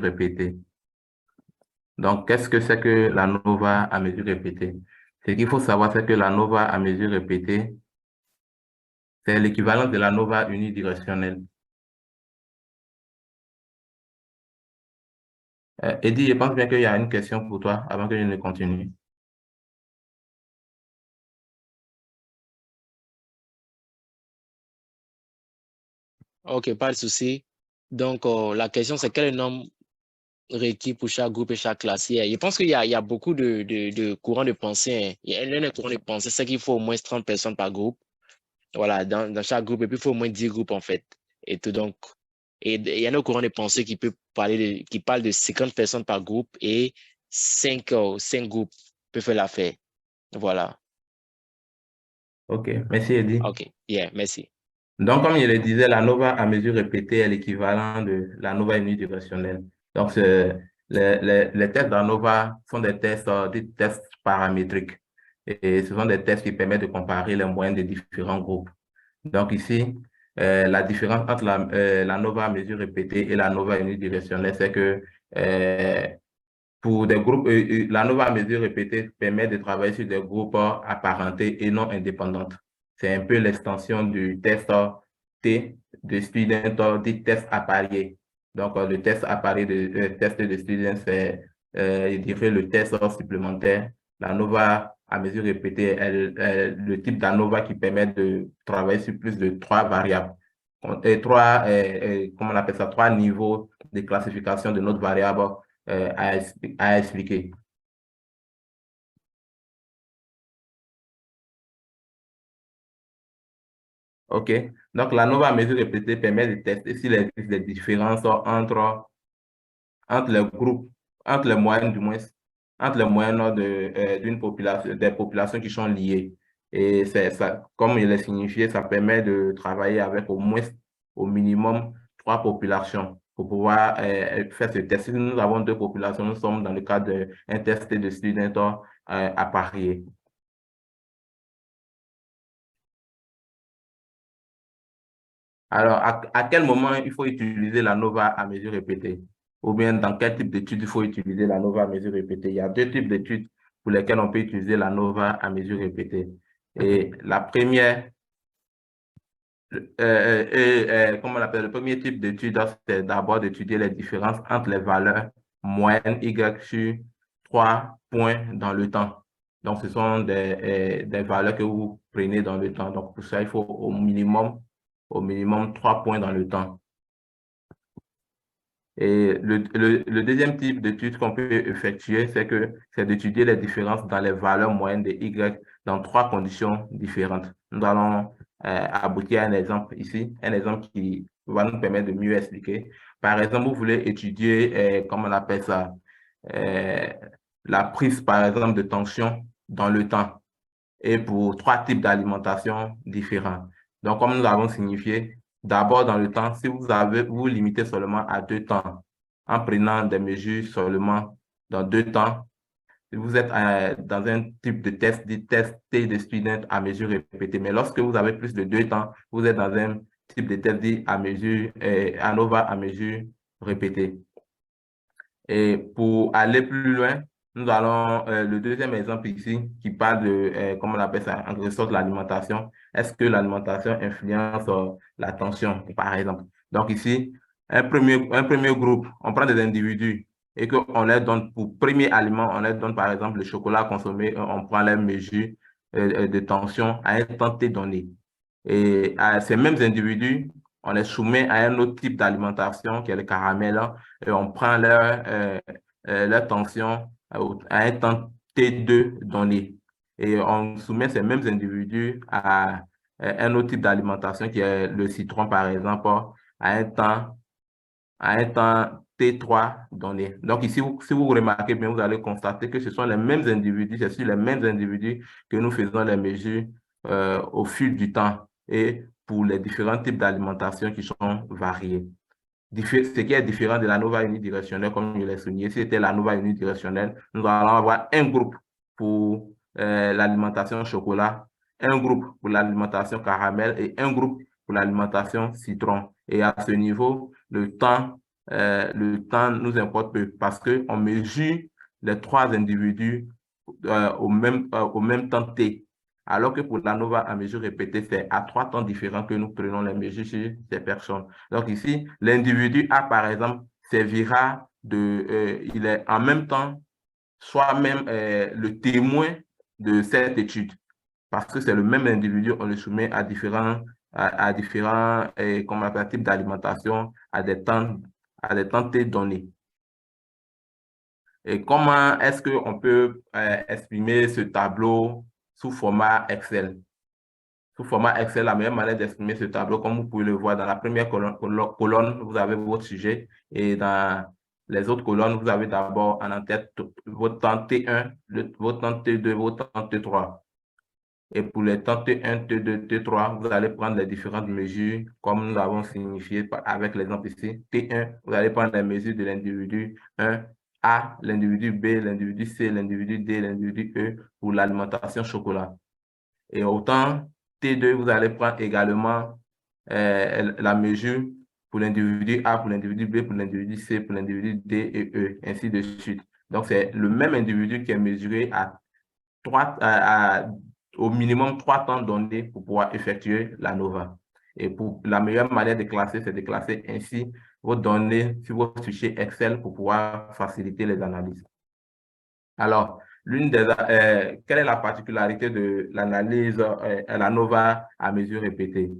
répétée. Donc, qu'est-ce que c'est que la nova à mesure répétée? Ce qu'il faut savoir, c'est que la nova à mesure répétée, c'est l'équivalent de la nova unidirectionnelle. Eddie, je pense bien qu'il y a une question pour toi avant que je ne continue. Ok, pas de souci. Donc, la question, c'est quel est le nombre requis pour chaque groupe et chaque classe? Je pense qu'il y a beaucoup de courants de pensée, hein. Il y a un courant de pensée, c'est qu'il faut au moins 30 personnes par groupe. Voilà, dans chaque groupe, et puis il faut au moins 10 groupes, en fait. Et tout, donc, et il y a un courant de pensée qui parle de 50 personnes par groupe et 5 groupes peuvent faire l'affaire. Voilà. OK, merci Eddie. Ok, yeah, merci. Donc, comme je le disais, la nova à mesure répétée est l'équivalent de la nova unidirectionnelle. Donc, les tests d'ANOVA sont des tests paramétriques. Et ce sont des tests qui permettent de comparer les moyennes de différents groupes. Donc, ici, la différence entre la nova à mesure répétée et la nova unidirectionnelle, c'est que euh, pour des groupes, la nova à mesure répétée permet de travailler sur des groupes apparentés et non indépendants. C'est un peu l'extension du test T de student dit test appareillé. Donc, le test appareillé, le test de student, c'est, je dirais, le test supplémentaire. La nova à mesure répétée est le type d'ANOVA qui permet de travailler sur plus de 3 variables. Et comment on appelle ça, 3 niveaux de classification de notre variable à expliquer. OK. Donc, la nova à mesure répétée permet de tester s'il existe des différences entre les groupes, entre les moyennes du moins, entre les moyennes d'une population, des populations qui sont liées. Et c'est ça, comme il est signifié, ça permet de travailler avec au moins, au minimum, 3 populations pour pouvoir faire ce test. Si nous avons 2 populations, nous sommes dans le cadre d'un test de student à parier. Alors, à quel moment il faut utiliser la nova à mesure répétée? Ou bien dans quel type d'études il faut utiliser la nova à mesure répétée? Il y a 2 types d'études pour lesquelles on peut utiliser la nova à mesure répétée. Et la première, comment on appelle, le premier type d'étude, c'est d'abord d'étudier les différences entre les valeurs moyennes Y sur 3 points dans le temps. Donc, ce sont des valeurs que vous prenez dans le temps. Donc, pour ça, il faut au minimum 3 points dans le temps. Et le deuxième type d'étude qu'on peut effectuer, c'est d'étudier les différences dans les valeurs moyennes de Y dans 3 conditions différentes. Nous allons aboutir à un exemple ici, un exemple qui va nous permettre de mieux expliquer. Par exemple, vous voulez étudier, comment on appelle ça, euh, la prise, par exemple, de tension dans le temps et pour 3 types d'alimentation différents. Donc, comme nous l'avons signifié, d'abord dans le temps, si vous limitez seulement à 2 temps, en prenant des mesures seulement dans 2 temps, vous êtes dans un type de test, dit test T de student à mesure répétée. Mais lorsque vous avez plus de 2 temps, vous êtes dans un type de test dit à mesure, ANOVA à mesure répétée. Et pour aller plus loin, nous allons, le deuxième exemple ici, qui parle de, comment on appelle ça, en quelque sorte, l'alimentation. Est-ce que l'alimentation influence la tension, par exemple? Donc ici, un premier groupe, on prend des individus et qu'on leur donne pour premier aliment, on leur donne par exemple le chocolat consommé, on prend les mesures de tension à un temps T donné. Et à ces mêmes individus, on les soumet à un autre type d'alimentation qui est le caramel, hein, et on prend leur tension à un temps T2 donné. Et on soumet ces mêmes individus à un autre type d'alimentation qui est le citron, par exemple, à un temps T3 donné. Donc ici, si vous remarquez bien, vous allez constater que ce sont les mêmes individus, c'est sur les mêmes individus que nous faisons les mesures au fil du temps et pour les différents types d'alimentation qui sont variés. Ce qui est différent de la nova unidirectionnelle, comme je l'ai souligné, si c'était la nova unidirectionnelle, nous allons avoir un groupe pour l'alimentation chocolat, un groupe pour l'alimentation caramel et un groupe pour l'alimentation citron. Et à ce niveau, le temps le temps nous importe peu parce qu'on mesure les trois individus au même temps T. Alors que pour l'ANOVA à mesure répétée, c'est à 3 temps différents que nous prenons les mesures sur ces personnes. Donc ici, l'individu A, par exemple, servira il est en même temps soit même le témoin de cette étude. Parce que c'est le même individu, on le soumet à différents types d'alimentation, à des temps T donnés. Et comment est-ce qu'on peut exprimer ce tableau sous format Excel? Sous format Excel, la meilleure manière d'exprimer ce tableau, comme vous pouvez le voir, dans la première colonne, vous avez votre sujet et dans les autres colonnes, vous avez d'abord en tête votre temps T1, votre temps T2, votre temps T3. Et pour les temps T1, T2, T3, vous allez prendre les différentes mesures comme nous l'avons signifié avec l'exemple ici. T1, vous allez prendre les mesures de l'individu 1, A, l'individu B, l'individu C, l'individu D, l'individu E pour l'alimentation chocolat. Et au temps T2, vous allez prendre également la mesure pour l'individu A, pour l'individu B, pour l'individu C, pour l'individu D et E, ainsi de suite. Donc, c'est le même individu qui est mesuré au minimum 3 temps donnés pour pouvoir effectuer la NOVA. Et pour la meilleure manière de classer, c'est de classer ainsi vos données sur votre fichier Excel pour pouvoir faciliter les analyses. Alors, quelle est la particularité de l'analyse à la NOVA à mesure répétée?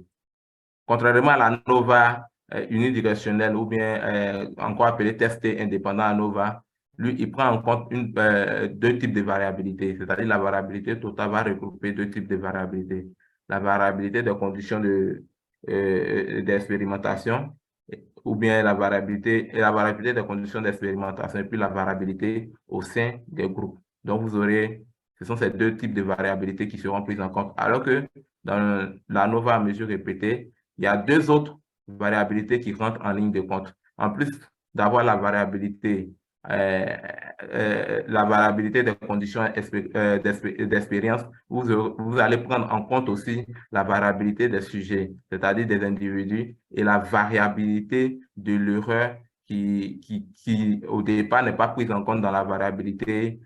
Contrairement à la NOVA unidirectionnelle ou bien encore appelée test indépendant à NOVA, lui, il prend en compte deux types de variabilité, c'est-à-dire la variabilité totale va regrouper deux types de variabilité. La variabilité des conditions d'expérimentation ou bien la variabilité des conditions d'expérimentation et puis la variabilité au sein des groupes. Donc, ce sont ces deux types de variabilité qui seront prises en compte. Alors que dans la NOVA à mesure répétée, il y a deux autres variabilités qui rentrent en ligne de compte. En plus d'avoir la variabilité des conditions d'expérience, vous allez prendre en compte aussi la variabilité des sujets, c'est-à-dire des individus, et la variabilité de l'erreur qui, au départ, n'est pas prise en compte dans la variabilité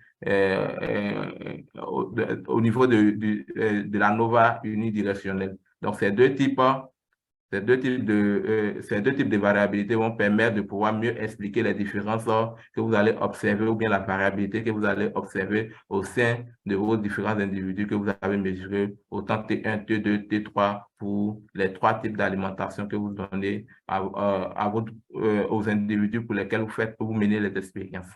au niveau de la NOVA unidirectionnelle. Donc, ces deux types de variabilité vont permettre de pouvoir mieux expliquer les différences que vous allez observer ou bien la variabilité que vous allez observer au sein de vos différents individus que vous avez mesurés, autant T1, T2, T3 pour les 3 types d'alimentation que vous donnez aux individus pour lesquels vous menez les expériences.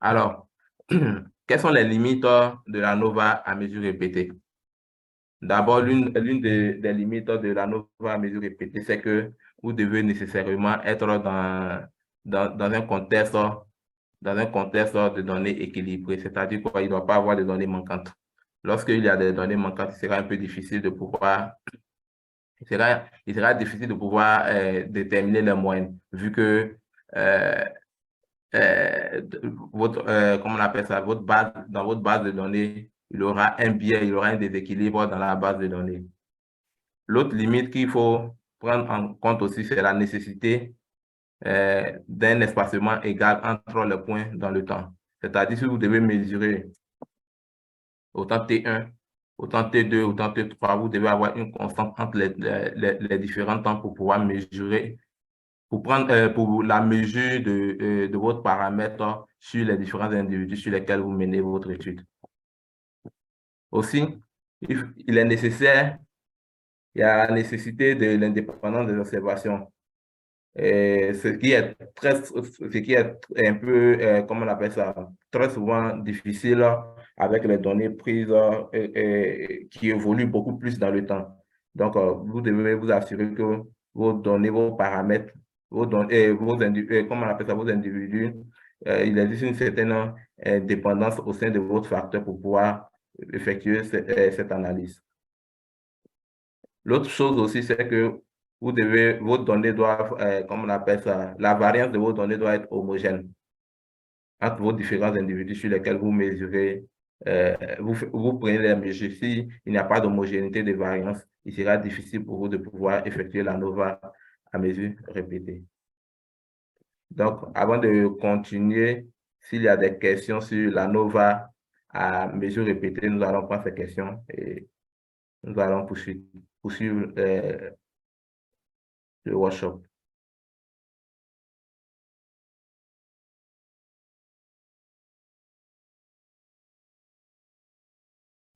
Alors, quelles sont les limites de la NOVA à mesure répétée? D'abord, l'une des limites de la NOVA à mesure répétée, c'est que vous devez nécessairement être dans un contexte de données équilibrées, c'est-à-dire qu'il ne doit pas avoir de données manquantes. Lorsqu'il y a des données manquantes, il sera un peu difficile de pouvoir, il sera difficile de pouvoir déterminer les moyennes, vu que euh, comment on appelle ça, dans votre base de données, il y aura un biais, il y aura un déséquilibre dans la base de données. L'autre limite qu'il faut prendre en compte aussi, c'est la nécessité d'un espacement égal entre les points dans le temps. C'est-à-dire, si vous devez mesurer autant T1, autant T2, autant T3, vous devez avoir une constante entre les différents temps pour pouvoir mesurer, pour la mesure de votre paramètre sur les différents individus sur lesquels vous menez votre étude. Aussi, il est nécessaire, il y a la nécessité de l'indépendance des observations. Ce qui est un peu, comment on appelle ça, très souvent difficile avec les données prises qui évoluent beaucoup plus dans le temps. Donc, vous devez vous assurer que vos données, vos paramètres, comment on appelle ça, vos individus, il existe une certaine dépendance au sein de votre facteur pour pouvoir effectuer cette analyse. L'autre chose aussi, c'est que vos données doivent, comme on appelle ça, la variance de vos données doit être homogène entre vos différents individus sur lesquels vous mesurez vous prenez les mesures. S'il n'y a pas d'homogénéité de variance, il sera difficile pour vous de pouvoir effectuer la NOVA à mesure répétée. Donc, avant de continuer, s'il y a des questions sur la NOVA à mesure répétée, nous allons prendre ces questions et nous allons poursuivre le workshop.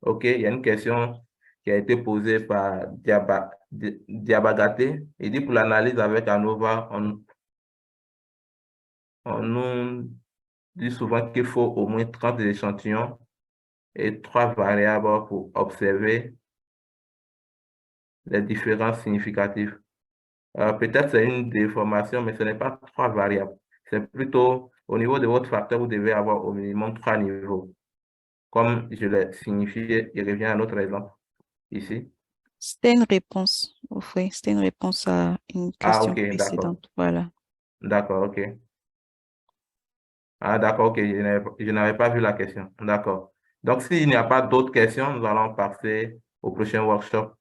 OK, il y a une question qui a été posée par Diabagaté. Il dit pour l'analyse avec ANOVA, on nous dit souvent qu'il faut au moins 30 échantillons et 3 variables pour observer les différences significatives. Peut-être c'est une déformation, mais ce n'est pas 3 variables. C'est plutôt au niveau de votre facteur, vous devez avoir au minimum 3 niveaux. Comme je l'ai signifié, il revient à notre exemple ici. C'était une réponse, oui, c'était une réponse à une Ah, question OK, d'accord. précédente. Voilà. D'accord, OK. Ah, d'accord, OK, je n'avais pas vu la question. D'accord. Donc, s'il n'y a pas d'autres questions, nous allons passer au prochain workshop.